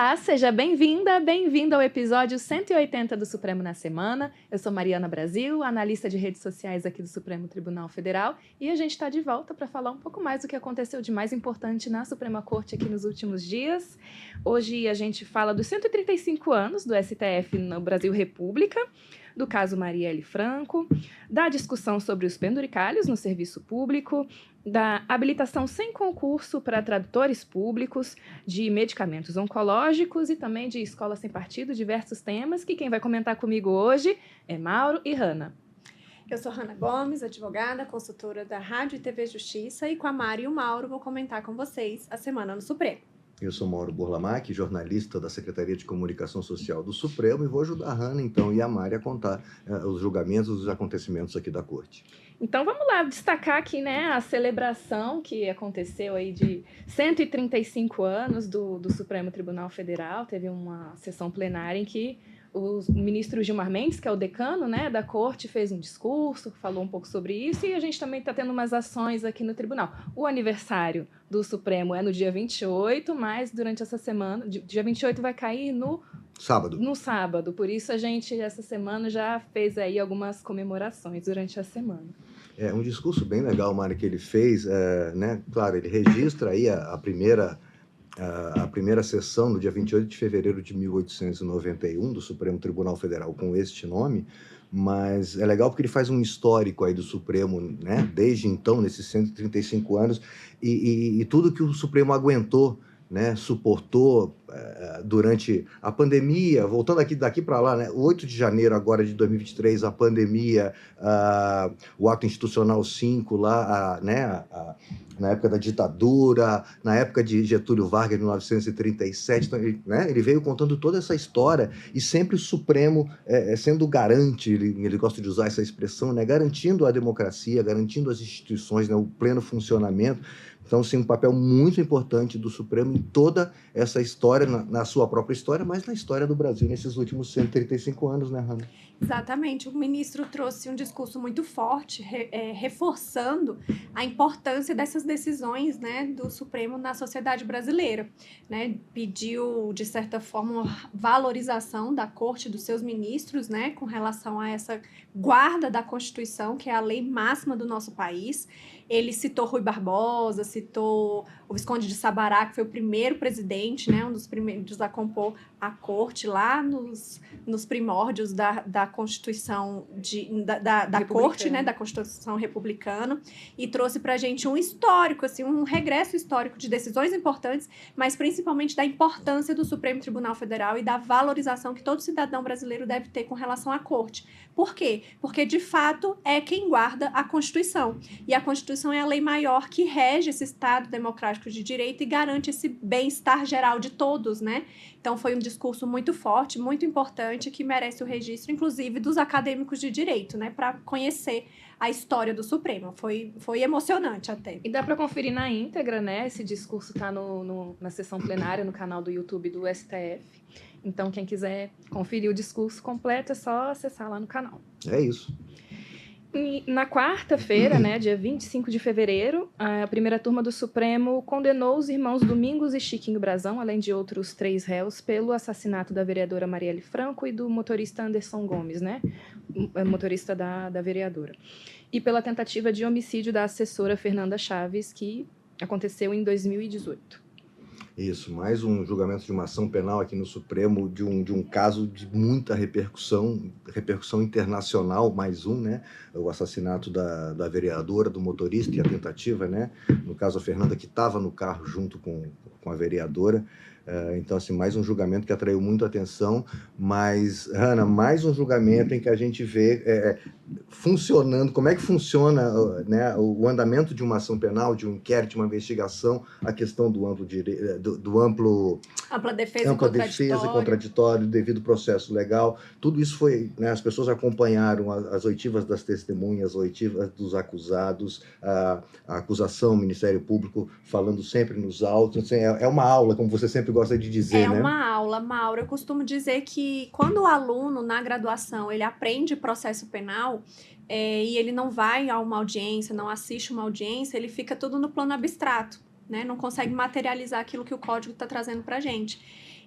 Olá, seja bem-vinda, bem-vindo ao episódio 180 do Supremo na Semana. Eu sou Mariana Brasil, analista de redes sociais aqui do Supremo Tribunal Federal, e a gente está de volta para falar um pouco mais do que aconteceu de mais importante na Suprema Corte aqui nos últimos dias. Hoje a gente fala dos 135 anos do STF no Brasil República, do caso Marielle Franco, da discussão sobre os penduricalhos no serviço público, da habilitação sem concurso para tradutores públicos, de medicamentos oncológicos e também de escola sem partido, diversos temas, que quem vai comentar comigo hoje é Mauro e Hanna. Eu sou Hanna Gomes, advogada, consultora da Rádio e TV Justiça, e com a Mari e o Mauro vou comentar com vocês a Semana no Supremo. Eu sou Mauro Burlamac, jornalista da Secretaria de Comunicação Social do Supremo, e vou ajudar a Hanna, então, e a Mari a contar os julgamentos, os acontecimentos aqui da Corte. Então vamos lá destacar aqui, a celebração que aconteceu aí de 135 anos do Supremo Tribunal Federal. Teve uma sessão plenária em que o ministro Gilmar Mendes, que é o decano, da corte, fez um discurso, falou um pouco sobre isso, e a gente também está tendo umas ações aqui no tribunal. O aniversário do Supremo é no dia 28, mas durante essa semana, dia 28 vai cair no sábado, por isso a gente, essa semana, já fez aí algumas comemorações durante a semana. É um discurso bem legal, Mari, que ele fez, Claro, ele registra aí a primeira sessão, no dia 28 de fevereiro de 1891, do Supremo Tribunal Federal, com este nome, mas é legal porque ele faz um histórico aí do Supremo, desde então, nesses 135 anos, e tudo que o Supremo aguentou, suportou durante a pandemia, voltando daqui para lá, 8 de janeiro agora de 2023, a pandemia, o ato institucional 5 lá, na época da ditadura, na época de Getúlio Vargas, em 1937, então, ele veio contando toda essa história, e sempre o Supremo sendo garante, ele gosta de usar essa expressão, garantindo a democracia, garantindo as instituições, o pleno funcionamento. Então, sim, um papel muito importante do Supremo em toda essa história, na sua própria história, mas na história do Brasil nesses últimos 135 anos, Hanna? Exatamente. O ministro trouxe um discurso muito forte, reforçando a importância dessas decisões, do Supremo na sociedade brasileira. Pediu, de certa forma, uma valorização da corte, dos seus ministros, com relação a essa guarda da Constituição, que é a lei máxima do nosso país. Ele citou Rui Barbosa, citou o Visconde de Sabará, que foi o primeiro presidente, um dos primeiros a compor a corte lá nos primórdios da Constituição da corte, da Constituição republicana, e trouxe para a gente um histórico, assim, um regresso histórico de decisões importantes, mas principalmente da importância do Supremo Tribunal Federal e da valorização que todo cidadão brasileiro deve ter com relação à corte. Por quê? Porque, de fato, é quem guarda a Constituição. E a Constituição é a lei maior que rege esse Estado democrático de direito e garante esse bem-estar geral de todos, Então, foi um discurso muito forte, muito importante, que merece o registro, inclusive, dos acadêmicos de direito, para conhecer a história do Supremo. Foi emocionante até. E dá para conferir na íntegra, Esse discurso está na sessão plenária, no canal do YouTube do STF. Então, quem quiser conferir o discurso completo, é só acessar lá no canal. É isso. E na quarta-feira, dia 25 de fevereiro, a primeira turma do Supremo condenou os irmãos Domingos e Chiquinho Brazão, além de outros 3 réus, pelo assassinato da vereadora Marielle Franco e do motorista Anderson Gomes, motorista da vereadora. E pela tentativa de homicídio da assessora Fernanda Chaves, que aconteceu em 2018. Isso, mais um julgamento de uma ação penal aqui no Supremo, de um caso de muita repercussão internacional, mais um, o assassinato da vereadora, do motorista, e a tentativa, no caso a Fernanda, que estava no carro junto com a vereadora. Então, assim, mais um julgamento que atraiu muito atenção, mas, Hanna, mais um julgamento em que a gente vê funcionando, como é que funciona o andamento de uma ação penal, de um inquérito, de uma investigação, a questão do amplo ampla defesa e contraditório, devido processo legal. Tudo isso foi, as pessoas acompanharam as oitivas das testemunhas, as oitivas dos acusados, a acusação, o Ministério Público falando sempre nos autos. Assim, é uma aula, como você sempre gosta de dizer, É uma aula, Mauro. Eu costumo dizer que quando o aluno, na graduação, ele aprende processo penal, e ele não vai a uma audiência, não assiste uma audiência, ele fica tudo no plano abstrato, não consegue materializar aquilo que o código está trazendo para a gente.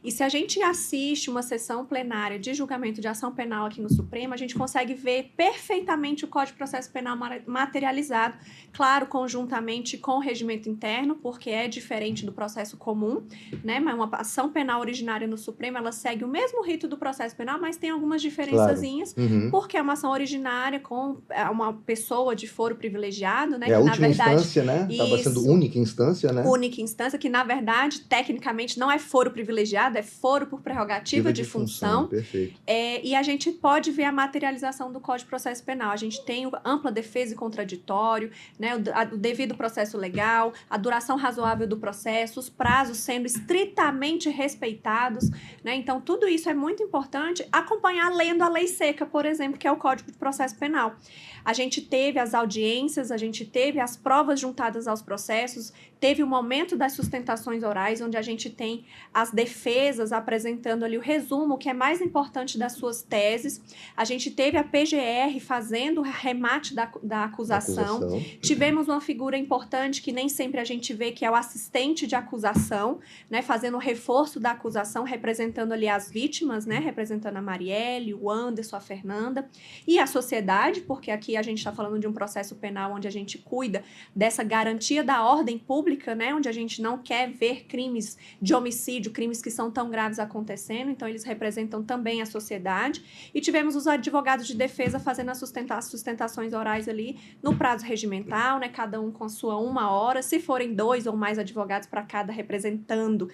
E se a gente assiste uma sessão plenária de julgamento de ação penal aqui no Supremo, a gente consegue ver perfeitamente o Código de Processo Penal materializado, claro, conjuntamente com o regimento interno, porque é diferente do processo comum, né? Mas uma ação penal originária no Supremo, ela segue o mesmo rito do processo penal, mas tem algumas diferençazinhas, porque é uma ação originária com uma pessoa de foro privilegiado, né? É a que, última na verdade, instância, né? Acaba sendo única instância, né? Única instância, que na verdade, tecnicamente, não é foro privilegiado, é foro por prerrogativa de função. Perfeito. E a gente pode ver a materialização do Código de Processo Penal. A gente tem ampla defesa e contraditório, né? O devido processo legal, a duração razoável do processo, os prazos sendo estritamente respeitados, né? Então, tudo isso é muito importante acompanhar lendo a lei seca, por exemplo, que é o Código de Processo Penal. A gente teve as audiências, a gente teve as provas juntadas aos processos, teve o momento das sustentações orais, onde a gente tem as defesas apresentando ali o resumo, que é mais importante das suas teses. A gente teve a PGR fazendo o remate da acusação. Tivemos uma figura importante que nem sempre a gente vê, que é o assistente de acusação, né, fazendo o reforço da acusação, representando ali as vítimas, né, representando a Marielle, o Anderson, a Fernanda, e a sociedade, porque aqui a gente está falando de um processo penal onde a gente cuida dessa garantia da ordem pública, né, onde a gente não quer ver crimes de homicídio, crimes que são tão graves acontecendo, então eles representam também a sociedade. E tivemos os advogados de defesa fazendo as sustentações orais ali no prazo regimental, né, cada um com a sua 1 hora, se forem 2 ou mais advogados para cada representando,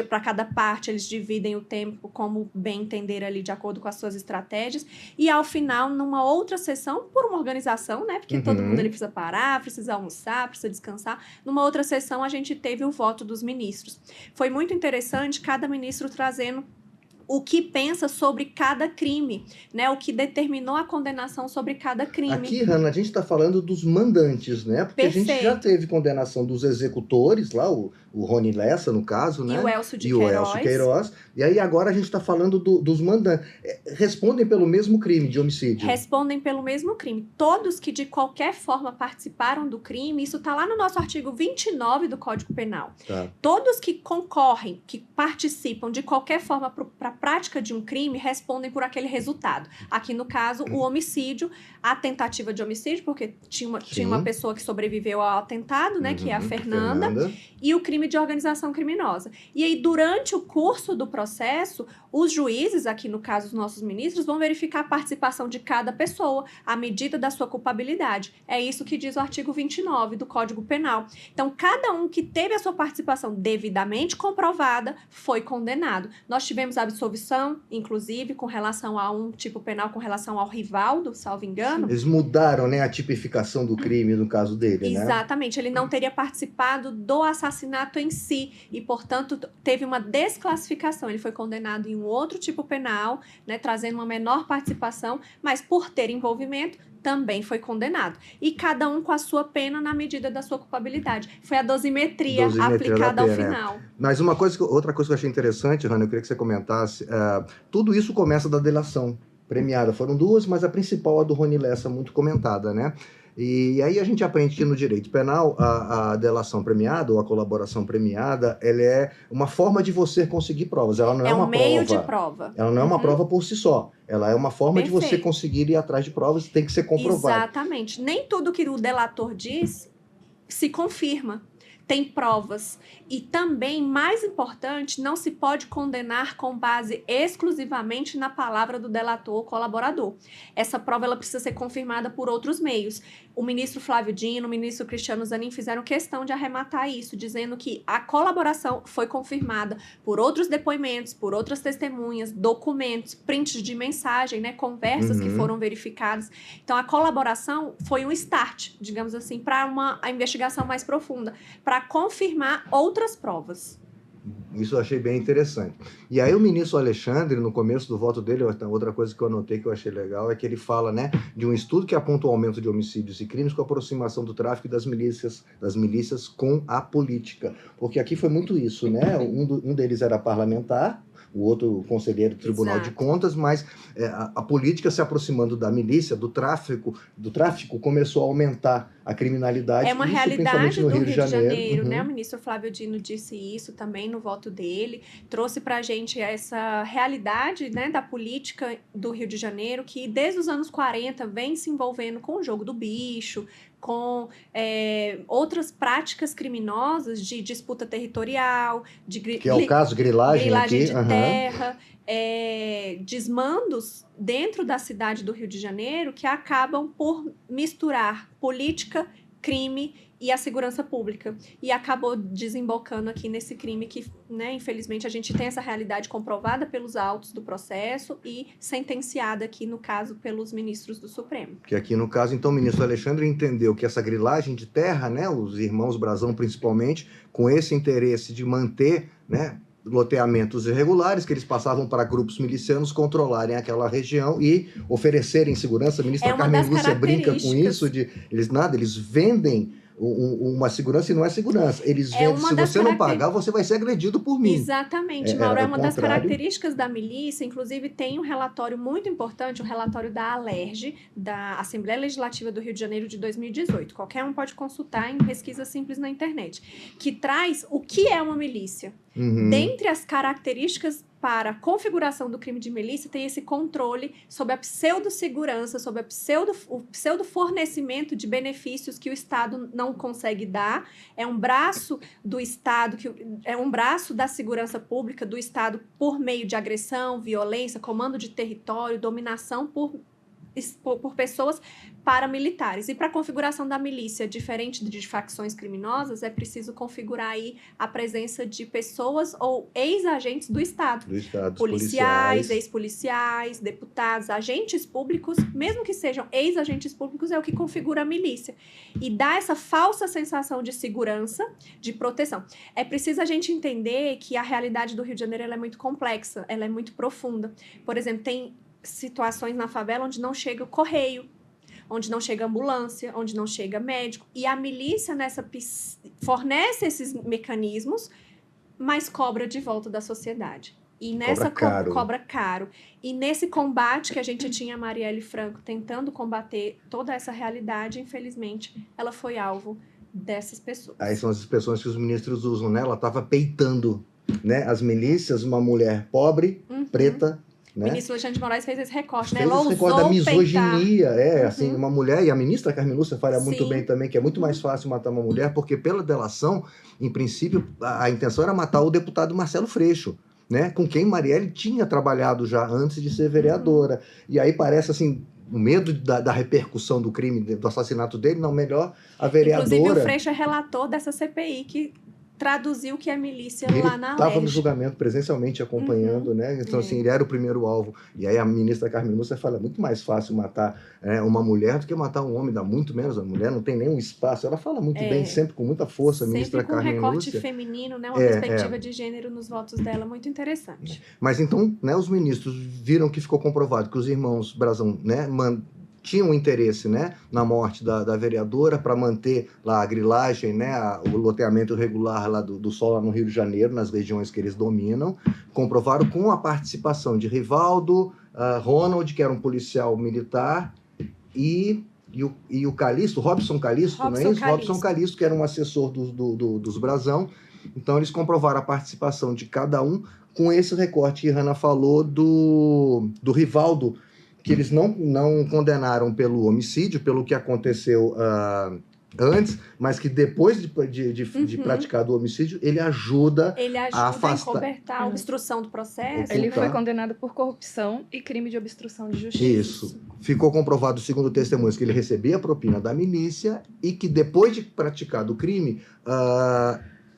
para cada parte, eles dividem o tempo como bem entender ali, de acordo com as suas estratégias, e ao final, numa outra sessão, por uma organização, né, porque todo mundo ali precisa parar, precisa almoçar, precisa descansar, numa outra sessão a gente teve o voto dos ministros. Foi muito interessante, cada ministro trazendo o que pensa sobre cada crime, né? O que determinou a condenação sobre cada crime. Aqui, Hanna, a gente está falando dos mandantes, né? Porque Perfeito. A gente já teve condenação dos executores, lá, o Rony Lessa, no caso, né? E o Elcio de Queiroz. E aí agora a gente está falando dos mandantes. Respondem pelo mesmo crime de homicídio? Respondem pelo mesmo crime. Todos que de qualquer forma participaram do crime, isso está lá no nosso artigo 29 do Código Penal. Tá. Todos que concorrem, que participam de qualquer forma para a prática de um crime, respondem por aquele resultado. Aqui, no caso, o homicídio, a tentativa de homicídio, porque tinha uma pessoa que sobreviveu ao atentado, né, que é a Fernanda, e o crime de organização criminosa. E aí, durante o curso do processo, os juízes, aqui no caso os nossos ministros, vão verificar a participação de cada pessoa, à medida da sua culpabilidade. É isso que diz o artigo 29 do Código Penal. Então, cada um que teve a sua participação devidamente comprovada foi condenado. Nós tivemos absolvição, inclusive, com relação a um tipo penal, com relação ao Rivaldo, salvo engano. Eles mudaram, né, a tipificação do crime no caso dele, né? Exatamente. Ele não teria participado do assassinato em si e, portanto, teve uma desclassificação. Ele foi condenado em um outro tipo penal, né, trazendo uma menor participação, mas por ter envolvimento, também foi condenado. E cada um com a sua pena na medida da sua culpabilidade. Foi a dosimetria aplicada ao final. Mas outra coisa que eu achei interessante, Hanna, eu queria que você comentasse, tudo isso começa da delação premiada. Foram 2, mas a principal, a do Rony Lessa, muito comentada, né? E aí a gente aprende que no direito penal a delação premiada ou a colaboração premiada, ela é uma forma de você conseguir provas. Ela não é uma prova. É um meio de prova. Ela não é uma prova por si só. Ela é uma forma de você conseguir ir atrás de provas, tem que ser comprovado. Exatamente. Nem tudo que o delator diz se confirma. Tem provas. E também, mais importante, não se pode condenar com base exclusivamente na palavra do delator ou colaborador. Essa prova ela precisa ser confirmada por outros meios. O ministro Flávio Dino, o ministro Cristiano Zanin fizeram questão de arrematar isso, dizendo que a colaboração foi confirmada por outros depoimentos, por outras testemunhas, documentos, prints de mensagem, né, conversas que foram verificadas. Então, a colaboração foi um start, digamos assim, para a investigação mais profunda, para confirmar outras provas. Isso eu achei bem interessante. E aí o ministro Alexandre, no começo do voto dele, outra coisa que eu anotei que eu achei legal é que ele fala, né, de um estudo que aponta o aumento de homicídios e crimes com a aproximação do tráfico e das milícias com a política. Porque aqui foi muito isso, né? Um deles era parlamentar, o outro conselheiro do Tribunal de Contas, mas a política se aproximando da milícia, do tráfico começou a aumentar a criminalidade. É uma isso, realidade no do Rio de Janeiro, Uhum. né? O ministro Flávio Dino disse isso também no voto dele, trouxe para a gente essa realidade, né, da política do Rio de Janeiro, que desde os anos 40 vem se envolvendo com o jogo do bicho, com outras práticas criminosas de disputa territorial, de Que é o caso grilagem aqui. de terra, desmandos dentro da cidade do Rio de Janeiro que acabam por misturar política, crime e a segurança pública. E acabou desembocando aqui nesse crime que, né, infelizmente, a gente tem essa realidade comprovada pelos autos do processo e sentenciada aqui, no caso, pelos ministros do Supremo. Que aqui, no caso, então, o ministro Alexandre entendeu que essa grilagem de terra, né, os irmãos Brazão, principalmente, com esse interesse de manter, né, loteamentos irregulares, que eles passavam para grupos milicianos controlarem aquela região e oferecerem segurança. A ministra Carmen Lúcia brinca com isso, eles vendem uma segurança e não é segurança. Eles vendem, se você não pagar, você vai ser agredido por mim. Exatamente, Mauro. É uma das características da milícia, inclusive tem um relatório muito importante, um relatório da ALERJ, da Assembleia Legislativa do Rio de Janeiro de 2018. Qualquer um pode consultar em pesquisa simples na internet, que traz o que é uma milícia. Uhum. Dentre as características para a configuração do crime de milícia, tem esse controle sobre a pseudo-segurança, sobre o pseudo-fornecimento de benefícios que o Estado não consegue dar. É um braço do Estado, é um braço da segurança pública do Estado por meio de agressão, violência, comando de território, dominação por pessoas paramilitares. E para a configuração da milícia, diferente de facções criminosas, é preciso configurar aí a presença de pessoas ou ex-agentes do Estado. Policiais, ex-policiais, deputados, agentes públicos, mesmo que sejam ex-agentes públicos, é o que configura a milícia. E dá essa falsa sensação de segurança, de proteção. É preciso a gente entender que a realidade do Rio de Janeiro ela é muito complexa, ela é muito profunda. Por exemplo, tem situações na favela onde não chega o correio, onde não chega ambulância, onde não chega médico. E a milícia fornece esses mecanismos, mas cobra de volta da sociedade. E nessa cobra caro. E nesse combate que a gente tinha a Marielle Franco tentando combater toda essa realidade, infelizmente, ela foi alvo dessas pessoas. Aí são as expressões que os ministros usam, né? Ela estava peitando, né, as milícias, uma mulher pobre, preta. O ministro Alexandre de Moraes fez esse recorte, né? Fez esse recorte da misoginia, assim, uma mulher, e a ministra Carmen Lúcia fala muito bem também, que é muito mais fácil matar uma mulher, porque pela delação, em princípio, a intenção era matar o deputado Marcelo Freixo, né? Com quem Marielle tinha trabalhado já antes de ser vereadora. E aí parece assim, o medo da repercussão do crime, do assassinato dele, não, melhor a vereadora... Inclusive o Freixo é relator dessa CPI que traduziu o que é milícia lá na ALERJ. Ele estava no julgamento presencialmente acompanhando, né? Então, assim, ele era o primeiro alvo. E aí a ministra Carmen Lúcia fala, é muito mais fácil matar uma mulher do que matar um homem, dá muito menos. A mulher não tem nenhum espaço. Ela fala muito bem, sempre com muita força, a ministra Carmen Lúcia. Sempre com recorte feminino, né? Uma perspectiva de gênero nos votos dela, muito interessante. Mas então, né, os ministros viram que ficou comprovado que os irmãos Brazão, né, tinham interesse, né, na morte da vereadora para manter lá a grilagem, né, o loteamento irregular lá do Sol lá no Rio de Janeiro, nas regiões que eles dominam. Comprovaram com a participação de Rivaldo, Ronald, que era um policial militar, e o Calixto, Robson Calixto, não é isso? Robson Calixto, que era um assessor dos Brazão. Então, eles comprovaram a participação de cada um com esse recorte que a Hanna falou do Rivaldo, que eles não condenaram pelo homicídio, pelo que aconteceu antes, mas que depois de praticado o homicídio, ele ajuda a afastar... encobertar a obstrução do processo. Ele foi condenado por corrupção e crime de obstrução de justiça. Isso. Ficou comprovado, segundo testemunhos, que ele recebia a propina da milícia e que depois de praticado o crime...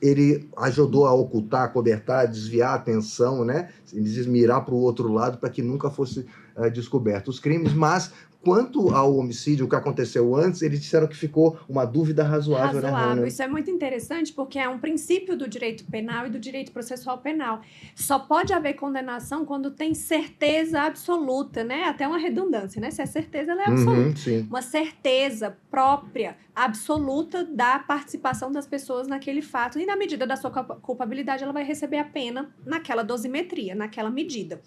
ele ajudou a ocultar, a cobertar, a desviar a atenção, né? Eles mirar para o outro lado para que nunca fosse descoberto os crimes, mas quanto ao homicídio, o que aconteceu antes, eles disseram que ficou uma dúvida razoável. Né? Isso é muito interessante porque é um princípio do direito penal e do direito processual penal. Só pode haver condenação quando tem certeza absoluta, né? Até uma redundância, né? Se é certeza, ela é absoluta. Uma certeza própria, absoluta da participação das pessoas naquele fato e na medida da sua culpabilidade ela vai receber a pena naquela dosimetria, naquela medida.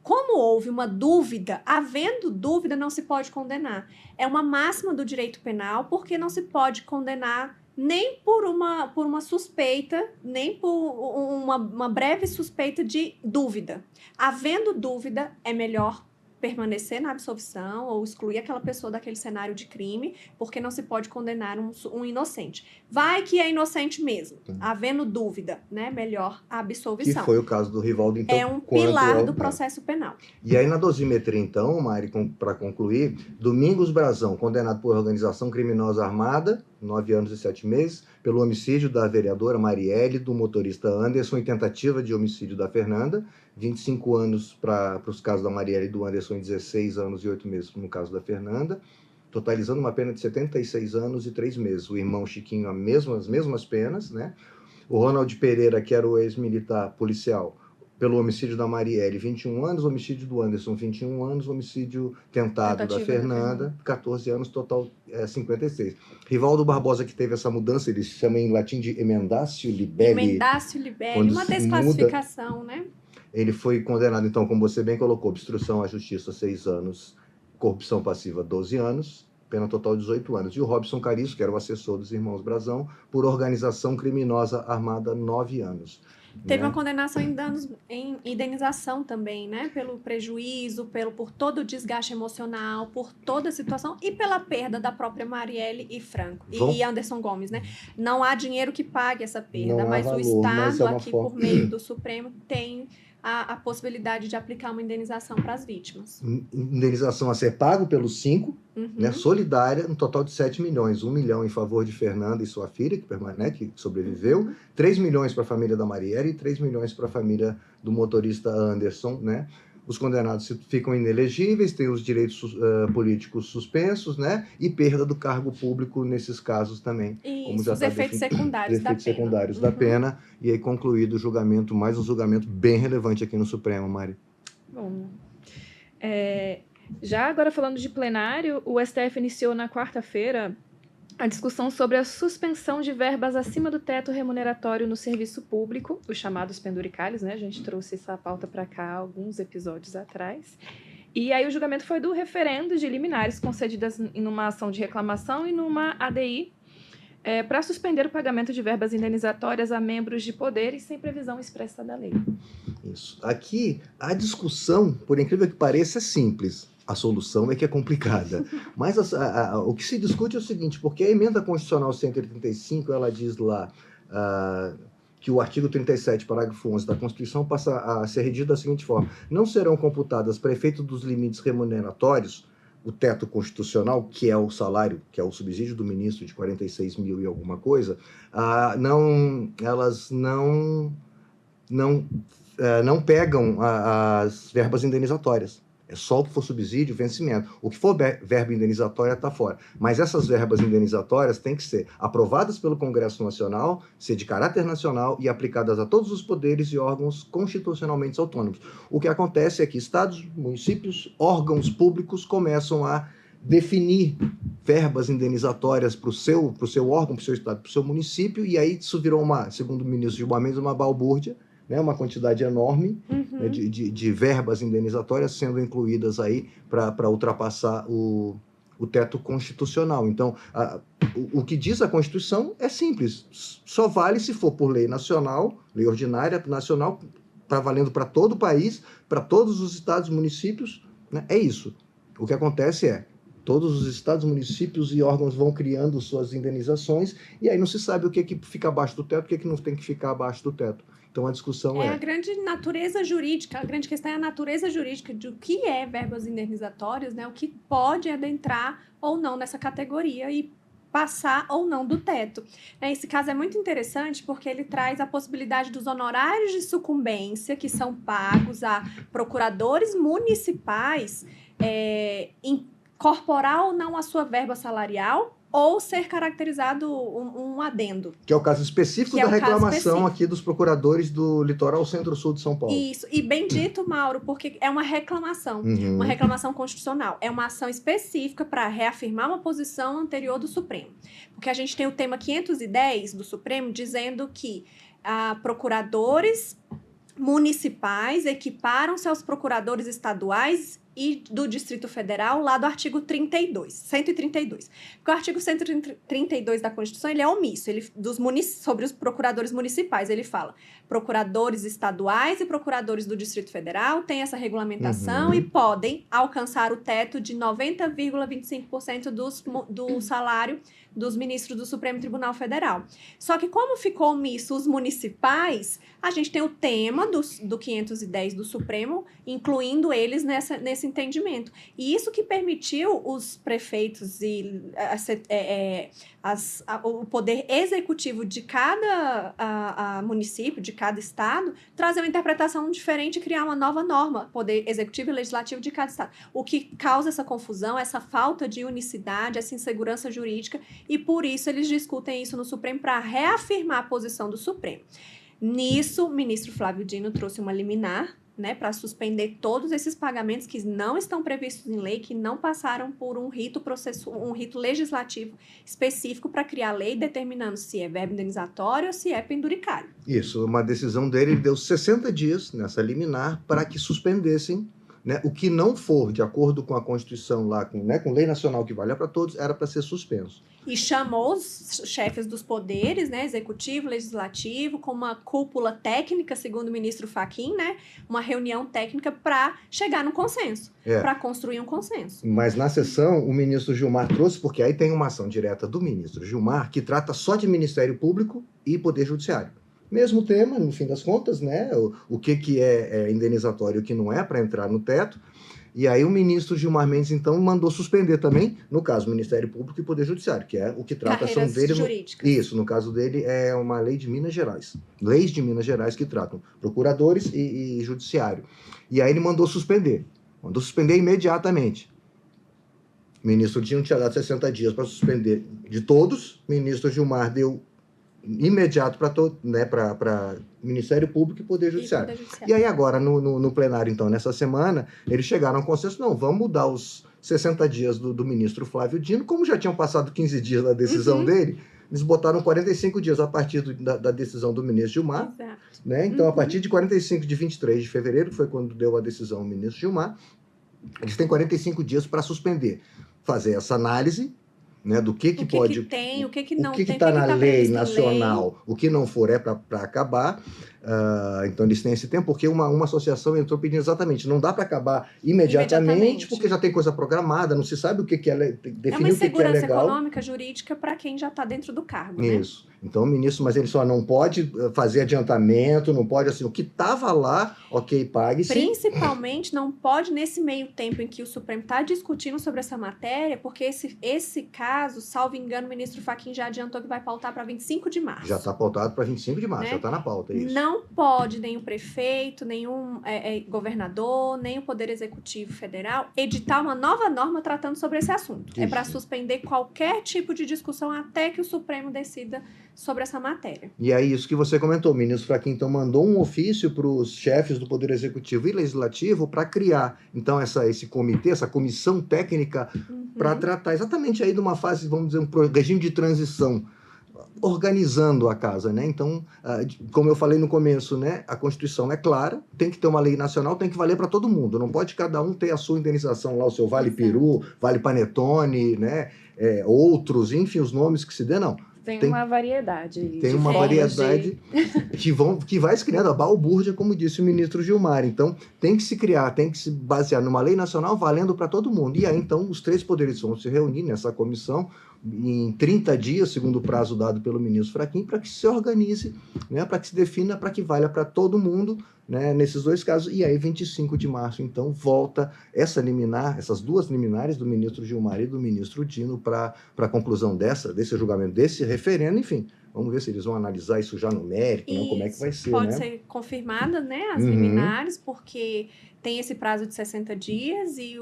Como houve uma dúvida, havendo dúvida, não se pode condenar. É uma máxima do direito penal, porque não se pode condenar nem por uma suspeita, nem por uma breve suspeita de dúvida. Havendo dúvida, é melhor permanecer na absolvição ou excluir aquela pessoa daquele cenário de crime, porque não se pode condenar um inocente. Vai que é inocente mesmo, havendo dúvida, né? Melhor a absolvição. Que foi o caso do Rivaldo, então. É um pilar do processo penal. E aí, na dosimetria, então, Mari, para concluir, Domingos Brazão, condenado por organização criminosa armada, 9 anos e 7 meses, pelo homicídio da vereadora Marielle, do motorista Anderson, e tentativa de homicídio da Fernanda, 25 anos para os casos da Marielle e do Anderson, e 16 anos e 8 meses no caso da Fernanda, totalizando uma pena de 76 anos e 3 meses. O irmão Chiquinho, as mesmas penas, né? O Ronald Pereira, que era o ex-militar policial, pelo homicídio da Marielle, 21 anos, homicídio do Anderson, 21 anos, homicídio tentado da Fernanda, 14 anos, total 56. Rivaldo Barbosa, que teve essa mudança, ele se chama em latim de emendatio libelli. Emendatio libelli, uma desclassificação, né? Ele foi condenado, então, como você bem colocou, obstrução à justiça, 6 anos, corrupção passiva, 12 anos, pena total 18 anos. E o Robson Cariço, que era o assessor dos irmãos Brazão, por organização criminosa armada, 9 anos. Teve uma condenação em indenização também, né? Pelo prejuízo, por todo o desgaste emocional, por toda a situação e pela perda da própria Marielle e Franco e Anderson Gomes, né? Não há dinheiro que pague essa perda, mas o Estado, aqui por meio do Supremo, tem a possibilidade de aplicar uma indenização para as vítimas. Indenização a ser pago pelos 5, né, solidária, um total de 7 milhões. 1 milhão em favor de Fernanda e sua filha, que sobreviveu, 3 milhões para a família da Marielle e 3 milhões para a família do motorista Anderson, né? Os condenados ficam inelegíveis, têm os direitos políticos suspensos, né? E perda do cargo público nesses casos também. Isso, como já os efeitos secundários da pena. Secundários da pena. E aí concluído o julgamento, mais um julgamento bem relevante aqui no Supremo, Mari. Bom, já agora falando de plenário, o STF iniciou na quarta-feira a discussão sobre a suspensão de verbas acima do teto remuneratório no serviço público, os chamados penduricalhos, né? A gente trouxe essa pauta para cá alguns episódios atrás. E aí o julgamento foi do referendo de liminares concedidas em uma ação de reclamação e numa ADI para suspender o pagamento de verbas indenizatórias a membros de poderes sem previsão expressa da lei. Isso. Aqui, a discussão, por incrível que pareça, é simples. A solução é que é complicada. Mas o que se discute é o seguinte, porque a emenda constitucional 185, ela diz lá que o artigo 37, parágrafo 11 da Constituição passa a ser redigido da seguinte forma: não serão computadas para efeito dos limites remuneratórios, o teto constitucional, que é o salário, que é o subsídio do ministro de 46 mil e alguma coisa, elas não pegam as verbas indenizatórias. É só o que for subsídio, vencimento. O que for verba indenizatória está fora. Mas essas verbas indenizatórias têm que ser aprovadas pelo Congresso Nacional, ser de caráter nacional e aplicadas a todos os poderes e órgãos constitucionalmente autônomos. O que acontece é que estados, municípios, órgãos públicos começam a definir verbas indenizatórias para o seu órgão, para o seu estado, para o seu município, e aí isso virou, segundo o ministro Gilmar Mendes, uma balbúrdia, né, uma quantidade enorme de verbas indenizatórias sendo incluídas aí para ultrapassar o teto constitucional. Então, o que diz a Constituição é simples, só vale se for por lei nacional, lei ordinária nacional, está valendo para todo o país, para todos os estados e municípios, né? É isso. O que acontece é, todos os estados, municípios e órgãos vão criando suas indenizações, e aí não se sabe o que fica abaixo do teto, o que não tem que ficar abaixo do teto. Então, a discussão a grande natureza jurídica, a grande questão é a natureza jurídica de o que é verbas indenizatórias, né? O que pode adentrar ou não nessa categoria e passar ou não do teto. Esse caso é muito interessante porque ele traz a possibilidade dos honorários de sucumbência que são pagos a procuradores municipais incorporar ou não a sua verba salarial ou ser caracterizado um adendo. Que é o caso específico da reclamação aqui dos procuradores do Litoral Centro-Sul de São Paulo. Isso, e bem dito, Mauro, porque é uma reclamação, uma reclamação constitucional. É uma ação específica para reafirmar uma posição anterior do Supremo. Porque a gente tem o tema 510 do Supremo dizendo que procuradores municipais equiparam-se aos procuradores estaduais e do Distrito Federal, lá do artigo 132. Porque o artigo 132 da Constituição, ele é omisso, sobre os procuradores municipais, ele fala, procuradores estaduais e procuradores do Distrito Federal têm essa regulamentação e podem alcançar o teto de 90,25% do salário dos ministros do Supremo Tribunal Federal. Só que como ficou omisso os municipais, a gente tem o tema do 510 do Supremo, incluindo eles nesse entendimento. E isso que permitiu os prefeitos e o poder executivo de cada município, de cada estado, trazer uma interpretação diferente e criar uma nova norma, poder executivo e legislativo de cada estado. O que causa essa confusão, essa falta de unicidade, essa insegurança jurídica, e por isso eles discutem isso no Supremo para reafirmar a posição do Supremo. Nisso, o ministro Flávio Dino trouxe uma liminar, né, para suspender todos esses pagamentos que não estão previstos em lei, que não passaram por um rito legislativo específico para criar lei determinando se é verba indenizatória ou se é penduricário. Isso, uma decisão dele, ele deu 60 dias nessa liminar para que suspendessem, né, o que não for de acordo com a Constituição lá, com lei nacional que vale para todos, era para ser suspenso. E chamou os chefes dos poderes, né, executivo, legislativo, com uma cúpula técnica, segundo o ministro Fachin, né, uma reunião técnica para chegar no consenso, para construir um consenso. Mas na sessão, o ministro Gilmar trouxe, porque aí tem uma ação direta do ministro Gilmar, que trata só de Ministério Público e Poder Judiciário. Mesmo tema, no fim das contas, né, o que é indenizatório e o que não é, para entrar no teto. E aí o ministro Gilmar Mendes, então, mandou suspender também, no caso, o Ministério Público e Poder Judiciário, que é o que trata a ação dele. Jurídicas. Isso, no caso dele, é uma lei de Minas Gerais. Leis de Minas Gerais que tratam procuradores e judiciário. E aí ele mandou suspender imediatamente. O ministro Dino tinha dado 60 dias para suspender de todos, o ministro Gilmar deu imediato para Ministério Público e Poder Judiciário. E aí agora, no plenário, então, nessa semana, eles chegaram a um consenso, não, vamos mudar os 60 dias do ministro Flávio Dino, como já tinham passado 15 dias da decisão dele, eles botaram 45 dias a partir da decisão do ministro Gilmar. Exato. Né? Então, a partir de 45 de 23 de fevereiro, que foi quando deu a decisão o ministro Gilmar, eles têm 45 dias para suspender, fazer essa análise, né, do que pode... tem, o que não o tem. O que está na lei nacional, o que não for é para acabar. Então, eles têm esse tempo, porque uma associação entrou pedindo exatamente, não dá para acabar imediatamente, porque já tem coisa programada, não se sabe o que é definir é uma insegurança legal. Econômica, jurídica, para quem já está dentro do cargo. Isso. Né? Então, o ministro, mas ele só não pode fazer adiantamento, não pode, assim, o que estava lá, ok, pague-se. Principalmente não pode, nesse meio tempo em que o Supremo está discutindo sobre essa matéria, porque esse caso, salvo engano, o ministro Fachin já adiantou que vai pautar para 25 de março. Já está pautado para 25 de março, né? Já está na pauta, isso. Não pode nenhum prefeito, nenhum governador, nem o Poder Executivo Federal editar uma nova norma tratando sobre esse assunto. Isso. É para suspender qualquer tipo de discussão até que o Supremo decida sobre essa matéria. E aí, isso que você comentou, o ministro Fachin, então, mandou um ofício para os chefes do Poder Executivo e Legislativo para criar, então, esse comitê, essa comissão técnica, para tratar exatamente aí de uma fase, vamos dizer, um regime de transição, organizando a casa, né? Então, como eu falei no começo, né, a Constituição é clara, tem que ter uma lei nacional, tem que valer para todo mundo, não pode cada um ter a sua indenização lá, o seu Vale Peru, Vale Panetone, né, outros, enfim, os nomes que se dê, não. Tem uma variedade. Tem uma variedade que vai se criando, a balbúrdia, como disse o ministro Gilmar. Então, tem que se criar, tem que se basear numa lei nacional valendo para todo mundo. E aí, então, os três poderes vão se reunir nessa comissão em 30 dias, segundo o prazo dado pelo ministro Fachin, para que se organize, né, para que se defina, para que valha para todo mundo, né, nesses dois casos. E aí, 25 de março, então, volta essas duas liminares do ministro Gilmar e do ministro Dino para a conclusão desse julgamento, desse referendo, enfim. Vamos ver se eles vão analisar isso já no mérito, né, como é que vai ser, pode né? ser confirmada, né, as liminares, porque tem esse prazo de 60 dias e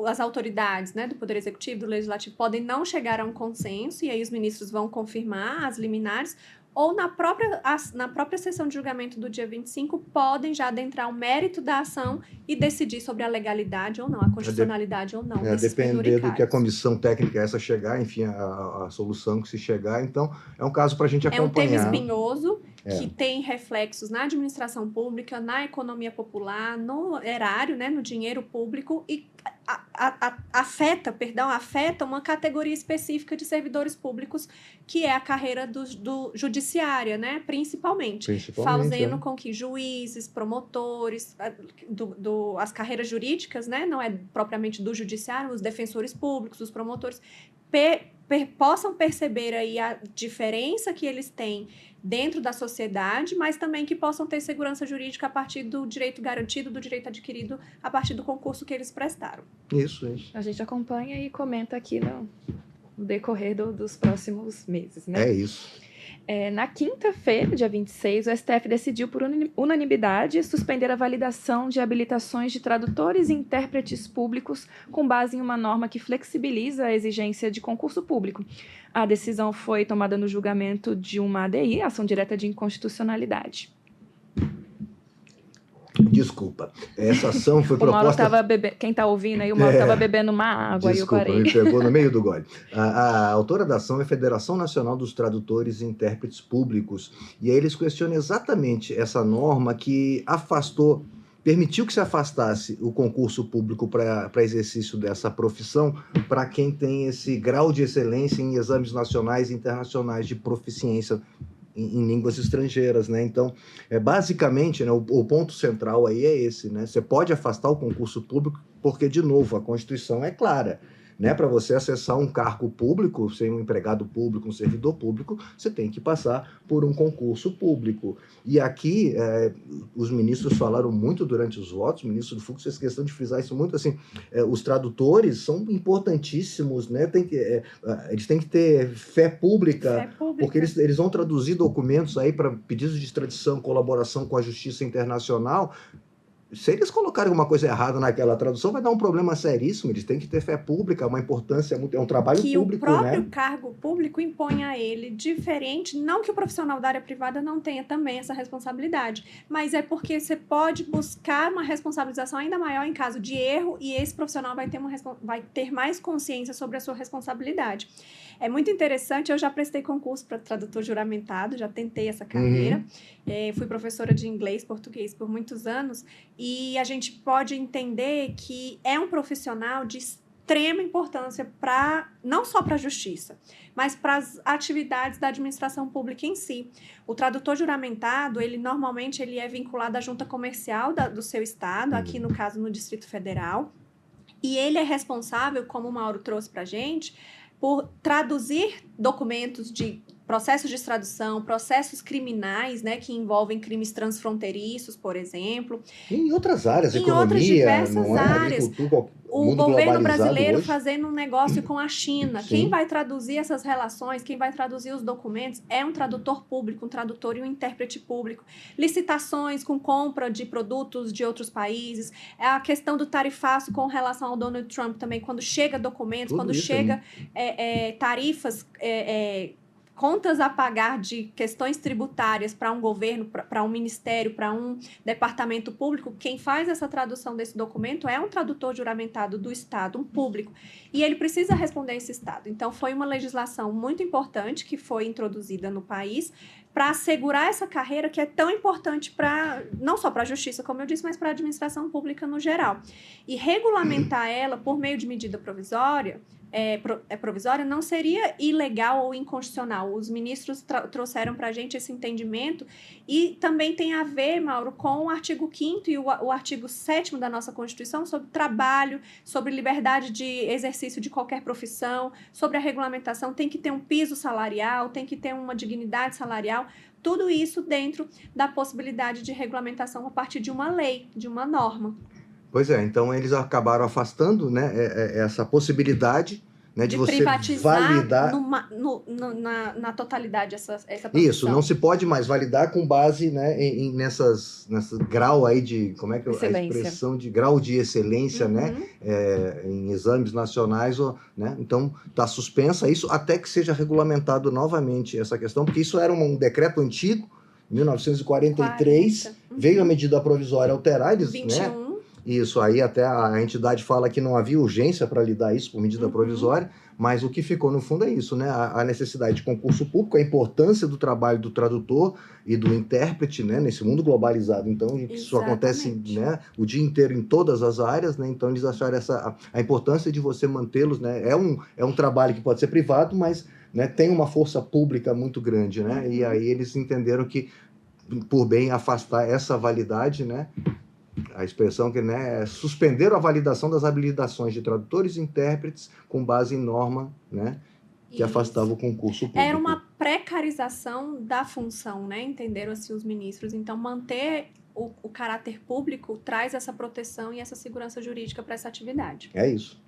as autoridades, né, do Poder Executivo, do Legislativo, podem não chegar a um consenso, e aí os ministros vão confirmar as liminares, ou na própria sessão de julgamento do dia 25, podem já adentrar o mérito da ação e decidir sobre a legalidade ou não, a constitucionalidade ou não. Depender do que a comissão técnica essa chegar, enfim, a solução que se chegar. Então, é um caso para a gente acompanhar. É um tema espinhoso, que tem reflexos na administração pública, na economia popular, no erário, né, no dinheiro público, e afeta uma categoria específica de servidores públicos, que é a carreira do judiciária, né, principalmente fazendo com que juízes, promotores, as carreiras jurídicas, né, não é propriamente do judiciário, os defensores públicos, os promotores, possam perceber aí a diferença que eles têm dentro da sociedade, mas também que possam ter segurança jurídica a partir do direito garantido, do direito adquirido a partir do concurso que eles prestaram. Isso. A gente acompanha e comenta aqui no decorrer dos próximos meses, né? É isso. Na quinta-feira, dia 26, o STF decidiu por unanimidade suspender a validação de habilitações de tradutores e intérpretes públicos com base em uma norma que flexibiliza a exigência de concurso público. A decisão foi tomada no julgamento de uma ADI, ação direta de inconstitucionalidade. Desculpa, essa ação foi proposta... O Mauro estava bebendo, quem está ouvindo aí, o Mauro estava bebendo uma água. Desculpa, e eu parei. me pegou no meio do gole. A autora da ação é a Federação Nacional dos Tradutores e Intérpretes Públicos, e aí eles questionam exatamente essa norma que permitiu que se afastasse o concurso público para exercício dessa profissão para quem tem esse grau de excelência em exames nacionais e internacionais de proficiência em línguas estrangeiras, né? Então, basicamente, né, o ponto central aí é esse, né? Você pode afastar o concurso público porque, de novo, a Constituição é clara, né? Para você acessar um cargo público, ser um empregado público, um servidor público, você tem que passar por um concurso público. E aqui, os ministros falaram muito durante os votos, o ministro do Fux fez questão de frisar isso muito, assim, os tradutores são importantíssimos, né? Eles têm que ter fé pública, porque eles vão traduzir documentos aí para pedidos de extradição, colaboração com a justiça internacional. Se eles colocarem alguma coisa errada naquela tradução, vai dar um problema seríssimo. Eles têm que ter fé pública, uma importância, é um trabalho público, né? Que o próprio cargo público impõe a ele diferente, não que o profissional da área privada não tenha também essa responsabilidade, mas é porque você pode buscar uma responsabilização ainda maior em caso de erro, e esse profissional vai ter mais consciência sobre a sua responsabilidade. É muito interessante, eu já prestei concurso para tradutor juramentado, já tentei essa carreira, fui professora de inglês, português por muitos anos, e a gente pode entender que é um profissional de extrema importância não só para a justiça, mas para as atividades da administração pública em si. O tradutor juramentado, normalmente ele é vinculado à junta comercial do seu estado, aqui no caso no Distrito Federal, e ele é responsável, como o Mauro trouxe para a gente, por traduzir documentos de processos de extradição, processos criminais, né, que envolvem crimes transfronteiriços, por exemplo. Em outras áreas, economia, outras diversas áreas. O governo brasileiro hoje fazendo um negócio com a China. Sim. Quem vai traduzir essas relações, quem vai traduzir os documentos é um tradutor público, um tradutor e um intérprete público. Licitações com compra de produtos de outros países. É a questão do tarifaço com relação ao Donald Trump também, quando chega documentos, tudo quando chega tarifas... contas a pagar de questões tributárias para um governo, para um ministério, para um departamento público, quem faz essa tradução desse documento é um tradutor juramentado do Estado, um público, e ele precisa responder a esse Estado. Então, foi uma legislação muito importante que foi introduzida no país para assegurar essa carreira que é tão importante não só para a justiça, como eu disse, mas para a administração pública no geral. E regulamentar ela por meio de medida provisória, provisória não seria ilegal ou inconstitucional. Os ministros trouxeram para a gente esse entendimento, e também tem a ver, Mauro, com o artigo 5º e o artigo 7º da nossa Constituição sobre trabalho, sobre liberdade de exercício de qualquer profissão, sobre a regulamentação. Tem que ter um piso salarial, tem que ter uma dignidade salarial, tudo isso dentro da possibilidade de regulamentação a partir de uma lei, de uma norma. Pois é, então eles acabaram afastando, né, essa possibilidade, né, de você privatizar validar na totalidade essa profissão. Isso, não se pode mais validar com base, né, nessa grau aí de, como é que a expressão de grau de excelência, né, em exames nacionais, né, então está suspensa isso até que seja regulamentado novamente essa questão, porque isso era um decreto antigo, 1943, veio a medida provisória alterar, eles, 21. né, Isso aí até a entidade fala que não havia urgência para lidar isso por medida provisória, mas o que ficou no fundo é isso, né? A necessidade de concurso público, a importância do trabalho do tradutor e do intérprete, né? Nesse mundo globalizado, então isso acontece, né? O dia inteiro em todas as áreas, né? Então eles acharam a importância de você mantê-los, né? É um trabalho que pode ser privado, mas, né, tem uma força pública muito grande, né? E aí eles entenderam que por bem afastar essa validade, né? A expressão que, né, é suspender a validação das habilitações de tradutores e intérpretes com base em norma, né, que afastava o concurso público. Era uma precarização da função, né? Entenderam assim os ministros. Então, manter o caráter público traz essa proteção e essa segurança jurídica para essa atividade. É isso.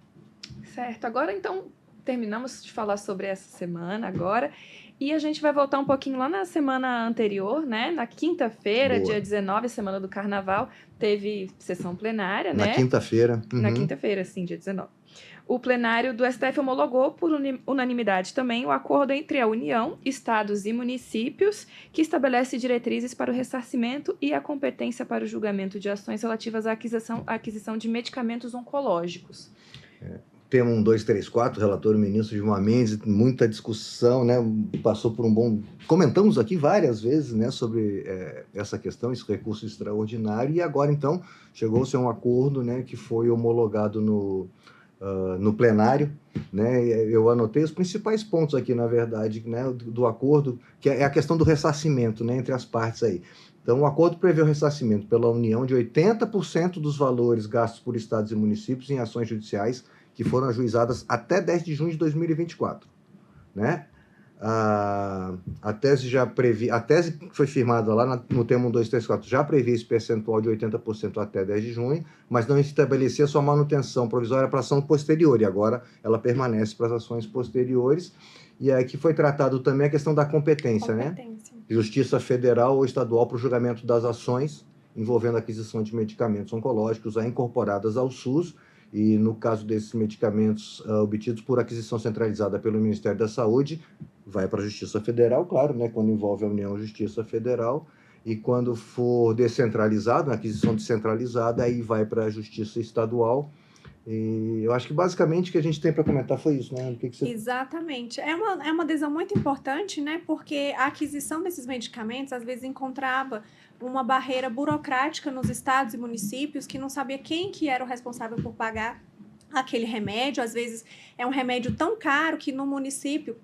Certo. Agora, então, terminamos de falar sobre essa semana agora. E a gente vai voltar um pouquinho lá na semana anterior, né? Na quinta-feira, dia 19, semana do Carnaval, teve sessão plenária, né? Na quinta-feira. Na quinta-feira, sim, dia 19. O plenário do STF homologou por unanimidade também o acordo entre a União, estados e municípios, que estabelece diretrizes para o ressarcimento e a competência para o julgamento de ações relativas à aquisição de medicamentos oncológicos. Tema 1, 2, 3, 4, relator ministro Gilmar Mendes, muita discussão, né? Passou por um bom... Comentamos aqui várias vezes, né, sobre essa questão, esse recurso extraordinário, e agora, então, chegou-se a um acordo, né, que foi homologado no plenário, né? Eu anotei os principais pontos aqui, na verdade, né, do acordo, que é a questão do ressarcimento, né, entre as partes aí. Então, o acordo prevê o ressarcimento pela União de 80% dos valores gastos por estados e municípios em ações judiciais que foram ajuizadas até 10 de junho de 2024, né? A tese que foi firmada lá no tema 1234 já previa esse percentual de 80% até 10 de junho, mas não estabelecia sua manutenção provisória para ação posterior, e agora ela permanece para as ações posteriores. E aqui foi tratado também a questão da competência, né? Justiça Federal ou Estadual para o julgamento das ações envolvendo a aquisição de medicamentos oncológicos incorporadas ao SUS, e no caso desses medicamentos obtidos por aquisição centralizada pelo Ministério da Saúde, vai para a Justiça Federal, claro, né, quando envolve a União, Justiça Federal, e quando for descentralizado, na aquisição descentralizada, aí vai para a Justiça Estadual. E eu acho que basicamente o que a gente tem para comentar foi isso, né? Exatamente. É uma adesão muito importante, né? Porque a aquisição desses medicamentos, às vezes, encontrava uma barreira burocrática nos estados e municípios que não sabia quem que era o responsável por pagar aquele remédio. Às vezes, é um remédio tão caro que no município...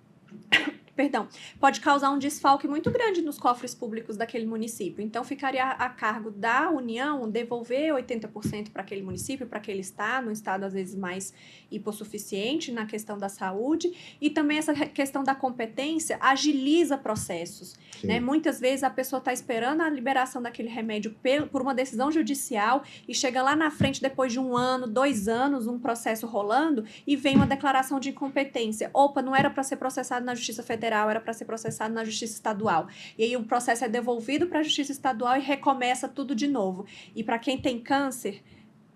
Perdão, pode causar um desfalque muito grande nos cofres públicos daquele município. Então, ficaria a cargo da União devolver 80% para aquele município, para aquele estado, um estado às vezes mais hipossuficiente na questão da saúde, e também essa questão da competência agiliza processos, né? Muitas vezes a pessoa está esperando a liberação daquele remédio por uma decisão judicial e chega lá na frente, depois de 1 ano, 2 anos, um processo rolando, e vem uma declaração de incompetência. Opa, não era para ser processado na Justiça Federal, era para ser processado na Justiça Estadual. E aí o processo é devolvido para a Justiça Estadual e recomeça tudo de novo. E para quem tem câncer,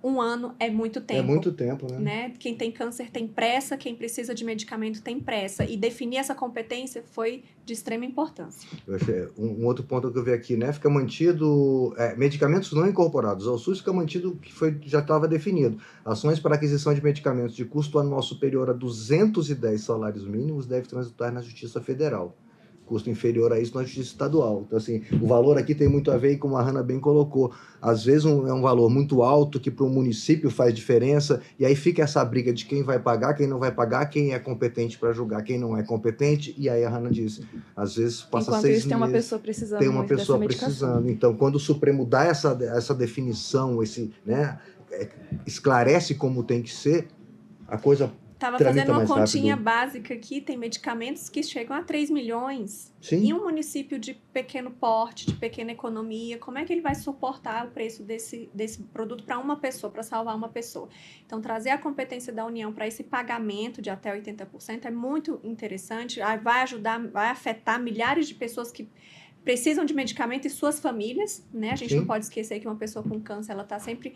1 ano é muito tempo. É muito tempo, né? Quem tem câncer tem pressa, quem precisa de medicamento tem pressa. E definir essa competência foi de extrema importância. Um outro ponto que eu vi aqui, né? Fica mantido medicamentos não incorporados ao SUS, fica mantido que já estava definido. Ações para aquisição de medicamentos de custo anual superior a 210 salários mínimos deve transitar na Justiça Federal. Custo inferior a isso na Justiça Estadual. Então, assim, o valor aqui tem muito a ver, e como a Hanna bem colocou, às vezes é um valor muito alto que para o município faz diferença, e aí fica essa briga de quem vai pagar, quem não vai pagar, quem é competente para julgar, quem não é competente, e aí a Hanna disse, às vezes passa enquanto 6 meses... isso tem uma pessoa precisando tem uma muito pessoa dessa medicação. precisando. Então, quando o Supremo dá essa definição, né, esclarece como tem que ser, a coisa... Estava fazendo uma continha básica aqui, tem medicamentos que chegam a 3 milhões. Sim. Em um município de pequeno porte, de pequena economia, como é que ele vai suportar o preço desse produto para uma pessoa, para salvar uma pessoa? Então, trazer a competência da União para esse pagamento de até 80% é muito interessante, vai ajudar, vai afetar milhares de pessoas que precisam de medicamento e suas famílias, né? A gente Sim. não pode esquecer que uma pessoa com câncer, ela está sempre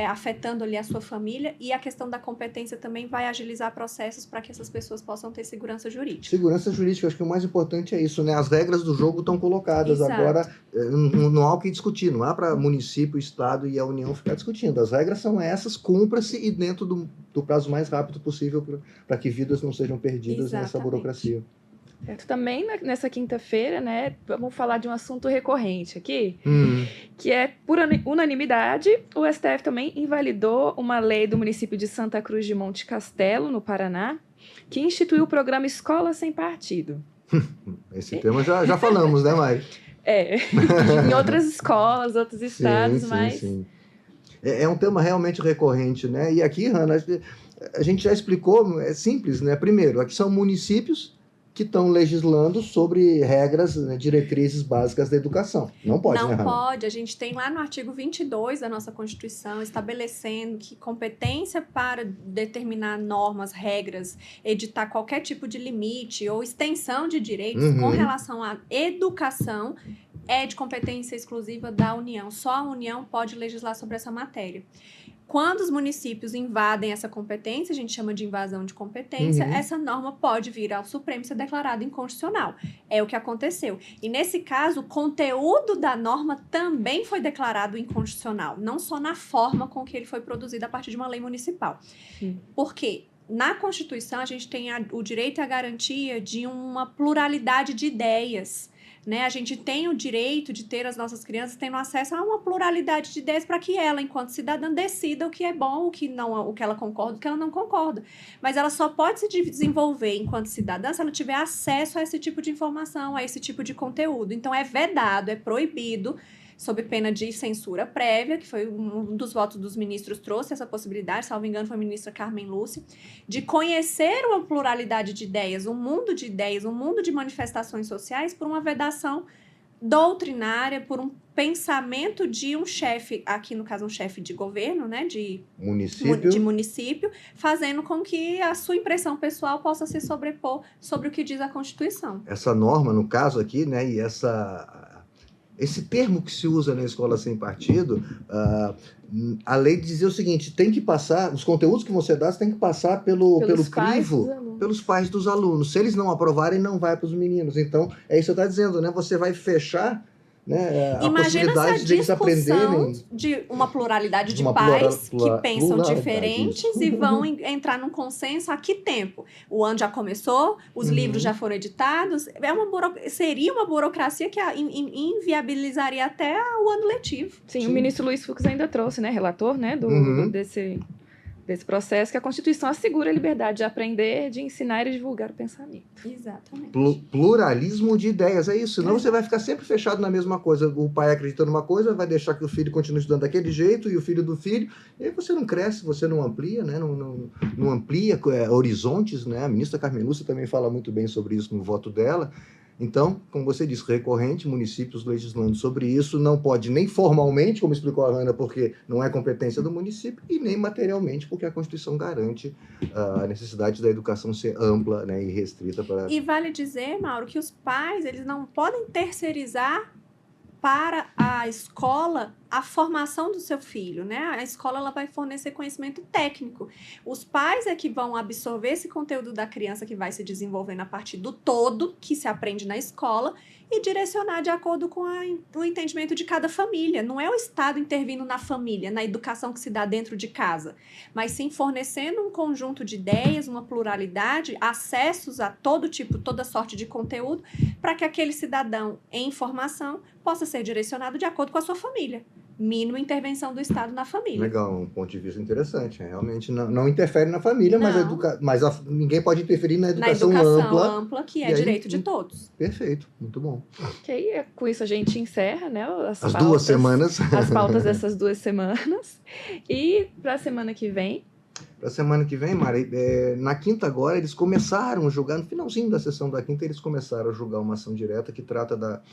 afetando ali a sua família, e a questão da competência também vai agilizar processos para que essas pessoas possam ter segurança jurídica. Segurança jurídica, acho que o mais importante é isso, né? As regras do jogo estão colocadas. Exato. Agora, não há o que discutir, não há para município, Estado e a União ficar discutindo. As regras são essas, cumpra-se e dentro do prazo mais rápido possível para que vidas não sejam perdidas nessa Exatamente. burocracia. Certo. Também nessa quinta-feira, né, vamos falar de um assunto recorrente aqui, que é, por unanimidade, o STF também invalidou uma lei do município de Santa Cruz de Monte Castelo, no Paraná, que instituiu o programa Escola Sem Partido. Esse tema já falamos, né, Mari? Em outras escolas, outros estados, mas... Sim. É um tema realmente recorrente, né? E aqui, Hanna, a gente já explicou, é simples, né? Primeiro, aqui são municípios que estão legislando sobre regras, né, diretrizes básicas da educação. Não pode, né, Hanna? Não pode. A gente tem lá no artigo 22 da nossa Constituição estabelecendo que competência para determinar normas, regras, editar qualquer tipo de limite ou extensão de direitos com relação à educação é de competência exclusiva da União. Só a União pode legislar sobre essa matéria. Quando os municípios invadem essa competência, a gente chama de invasão de competência, essa norma pode vir ao Supremo e ser declarada inconstitucional. É o que aconteceu. E nesse caso, o conteúdo da norma também foi declarado inconstitucional, não só na forma com que ele foi produzido a partir de uma lei municipal. Por quê? Na Constituição, a gente tem o direito e a garantia de uma pluralidade de ideias, né? A gente tem o direito de ter as nossas crianças tendo acesso a uma pluralidade de ideias para que ela, enquanto cidadã, decida o que é bom, o que não, o que ela concorda, o que ela não concorda. Mas ela só pode se desenvolver enquanto cidadã se ela tiver acesso a esse tipo de informação, a esse tipo de conteúdo. Então, é vedado, é proibido, sob pena de censura prévia, que foi um dos votos dos ministros, trouxe essa possibilidade, salvo engano, foi a ministra Carmen Lúcia, de conhecer uma pluralidade de ideias, um mundo de manifestações sociais por uma vedação doutrinária, por um pensamento de um chefe, aqui no caso um chefe de governo, né, de município, fazendo com que a sua impressão pessoal possa se sobrepor sobre o que diz a Constituição. Essa norma, no caso aqui, né, e esse termo que se usa na escola sem partido, a lei dizia o seguinte: tem que passar, os conteúdos que você dá, você tem que passar pelo crivo, pelos pais dos alunos. Se eles não aprovarem, não vai para os meninos. Então, é isso que você está dizendo, né? Você vai fechar, né, a possibilidade de eles aprenderem de uma pluralidade de pais que pensam diferentes e vão entrar num consenso. Há que tempo? O ano já começou, os livros já foram editados. Seria uma burocracia que inviabilizaria até o ano letivo. Sim, o ministro Luiz Fux ainda trouxe, né, relator, né, desse processo, que a Constituição assegura a liberdade de aprender, de ensinar e divulgar o pensamento. Exatamente. Pluralismo de ideias, é isso. Senão você vai ficar sempre fechado na mesma coisa. O pai acredita numa coisa, vai deixar que o filho continue estudando daquele jeito, e o filho do filho, e aí você não cresce, você não amplia, né? Não amplia horizontes, né? A ministra Carmen Lúcia também fala muito bem sobre isso no voto dela. Então, como você disse, recorrente, municípios legislando sobre isso, não pode nem formalmente, como explicou a Hanna, porque não é competência do município, e nem materialmente, porque a Constituição garante a necessidade da educação ser ampla, né, e restrita para... E vale dizer, Mauro, que os pais, eles não podem terceirizar para a escola a formação do seu filho, né? A escola ela vai fornecer conhecimento técnico. Os pais é que vão absorver esse conteúdo da criança que vai se desenvolvendo a partir do todo que se aprende na escola e direcionar de acordo com o entendimento de cada família. Não é o Estado intervindo na família, na educação que se dá dentro de casa, mas sim fornecendo um conjunto de ideias, uma pluralidade, acessos a todo tipo, toda sorte de conteúdo, para que aquele cidadão em formação possa ser direcionado de acordo com a sua família. Mínima intervenção do Estado na família. Legal, um ponto de vista interessante. Realmente não interfere na família, mas ninguém pode interferir na educação ampla, que é direito de todos. Perfeito, muito bom. Ok, com isso a gente encerra, né, as 2 semanas. As pautas dessas 2 semanas. E para a semana que vem? Para a semana que vem, Mari, na quinta agora, eles começaram a julgar, no finalzinho da sessão da quinta, eles começaram a julgar uma ação direta que trata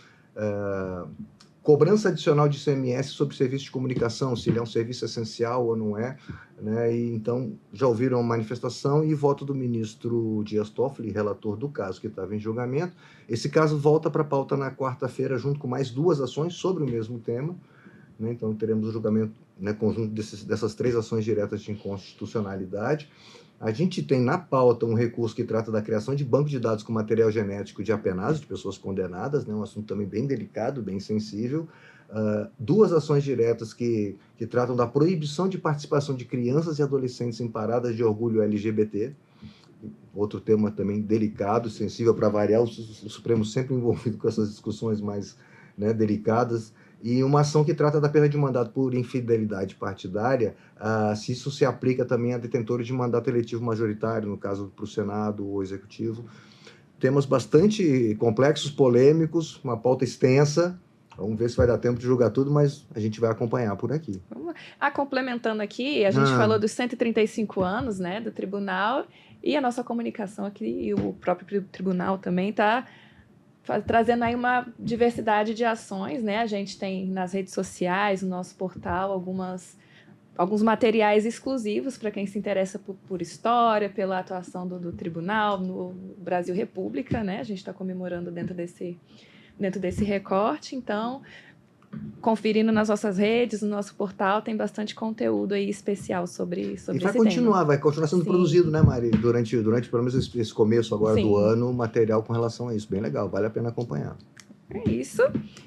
cobrança adicional de ICMS sobre serviço de comunicação, se ele é um serviço essencial ou não é, né? E, então, já ouviram a manifestação e voto do ministro Dias Toffoli, relator do caso que estava em julgamento. Esse caso volta para a pauta na quarta-feira, junto com mais 2 ações sobre o mesmo tema, né? Então, teremos o julgamento, né, conjunto dessas 3 ações diretas de inconstitucionalidade. A gente tem na pauta um recurso que trata da criação de banco de dados com material genético de apenados, de pessoas condenadas, né? Um assunto também bem delicado, bem sensível. 2 ações diretas que tratam da proibição de participação de crianças e adolescentes em paradas de orgulho LGBT. Outro tema também delicado, sensível para variar, o Supremo sempre envolvido com essas discussões mais, né, delicadas. E uma ação que trata da perda de mandato por infidelidade partidária, se isso se aplica também a detentores de mandato eletivo majoritário, no caso para o Senado ou Executivo. Temas bastante complexos, polêmicos, uma pauta extensa. Vamos ver se vai dar tempo de julgar tudo, mas a gente vai acompanhar por aqui. Complementando aqui, a gente falou dos 135 anos, né, do tribunal, e a nossa comunicação aqui, e o próprio tribunal também está trazendo aí uma diversidade de ações, né? A gente tem nas redes sociais, no nosso portal, alguns materiais exclusivos para quem se interessa por história, pela atuação do tribunal no Brasil República, né? A gente está comemorando dentro desse recorte, então, conferindo nas nossas redes, no nosso portal, tem bastante conteúdo aí especial sobre esse tema. E vai continuar sendo produzido, né, Mari? Durante pelo menos esse começo agora do ano, material com relação a isso. Bem legal, vale a pena acompanhar. É isso.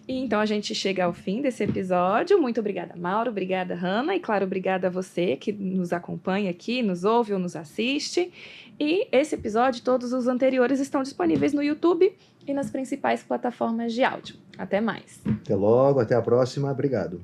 E então a gente chega ao fim desse episódio. Muito obrigada, Mauro. Obrigada, Hanna. E, claro, obrigada a você que nos acompanha aqui, nos ouve ou nos assiste. E esse episódio e todos os anteriores estão disponíveis no YouTube e nas principais plataformas de áudio. Até mais. Até logo, até a próxima. Obrigado.